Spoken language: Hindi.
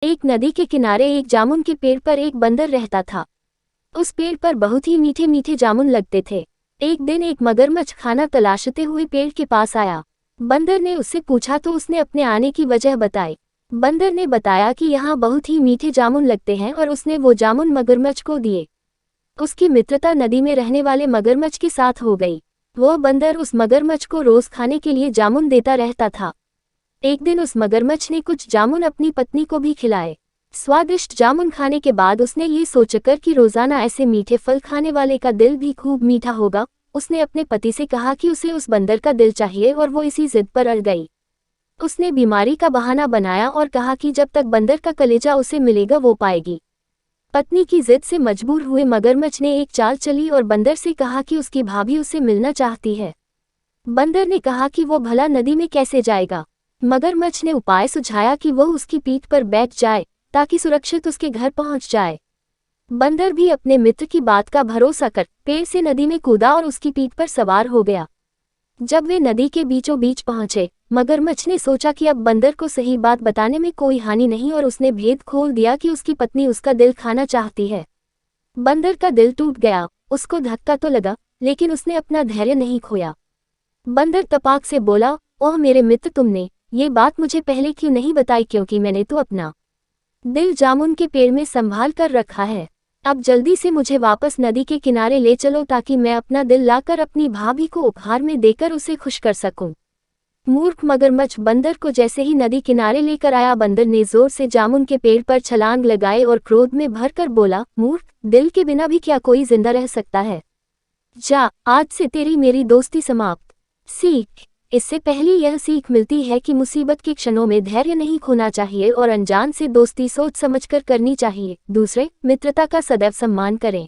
एक नदी के किनारे एक जामुन के पेड़ पर एक बंदर रहता था। उस पेड़ पर बहुत ही मीठे मीठे जामुन लगते थे। एक दिन एक मगरमच्छ खाना तलाशते हुए पेड़ के पास आया। बंदर ने उससे पूछा तो उसने अपने आने की वजह बताई। बंदर ने बताया कि यहाँ बहुत ही मीठे जामुन लगते हैं और उसने वो जामुन मगरमच्छ को दिए। उसकी मित्रता नदी में रहने वाले मगरमच्छ के साथ हो गई। वह बंदर उस मगरमच्छ को रोज खाने के लिए जामुन देता रहता था। एक दिन उस मगरमच्छ ने कुछ जामुन अपनी पत्नी को भी खिलाए। स्वादिष्ट जामुन खाने के बाद उसने ये सोचकर कि रोजाना ऐसे मीठे फल खाने वाले का दिल भी खूब मीठा होगा, उसने अपने पति से कहा कि उसे उस बंदर का दिल चाहिए और वो इसी जिद पर अड़ गई। उसने बीमारी का बहाना बनाया और कहा कि जब तक बंदर का कलेजा उसे मिलेगा वो पाएगी। पत्नी की जिद से मजबूर हुए मगरमच्छ ने एक चाल चली और बंदर से कहा कि उसकी भाभी उससे मिलना चाहती है। बंदर ने कहा कि वो भला नदी में कैसे जाएगा। मगरमच्छ ने उपाय सुझाया कि वह उसकी पीठ पर बैठ जाए ताकि सुरक्षित उसके घर पहुंच जाए। बंदर भी अपने मित्र की बात का भरोसा कर पेड़ से नदी में कूदा और उसकी पीठ पर सवार हो गया। जब वे नदी के बीचों बीच पहुंचे, मगरमच्छ ने सोचा कि अब बंदर को सही बात बताने में कोई हानि नहीं और उसने भेद खोल दिया कि उसकी पत्नी उसका दिल खाना चाहती है। बंदर का दिल टूट गया। उसको धक्का तो लगा, लेकिन उसने अपना धैर्य नहीं खोया। बंदर तपाक से बोला, ओह मेरे मित्र, तुमने ये बात मुझे पहले क्यों नहीं बताई, क्योंकि मैंने तो अपना दिल जामुन के पेड़ में संभाल कर रखा है। अब जल्दी से मुझे वापस नदी के किनारे ले चलो ताकि मैं अपना दिल लाकर अपनी भाभी को उपहार में देकर उसे खुश कर सकूं। मूर्ख मगरमच्छ बंदर को जैसे ही नदी किनारे लेकर आया, बंदर ने जोर से जामुन के पेड़ पर छलांग लगाए और क्रोध में भरकर बोला, मूर्ख, दिल के बिना भी क्या कोई जिंदा रह सकता है? जा, आज से तेरी मेरी दोस्ती समाप्त। सीख। इससे पहली यह सीख मिलती है कि मुसीबत के क्षणों में धैर्य नहीं खोना चाहिए और अनजान से दोस्ती सोच समझकर करनी चाहिए। दूसरे, मित्रता का सदैव सम्मान करें।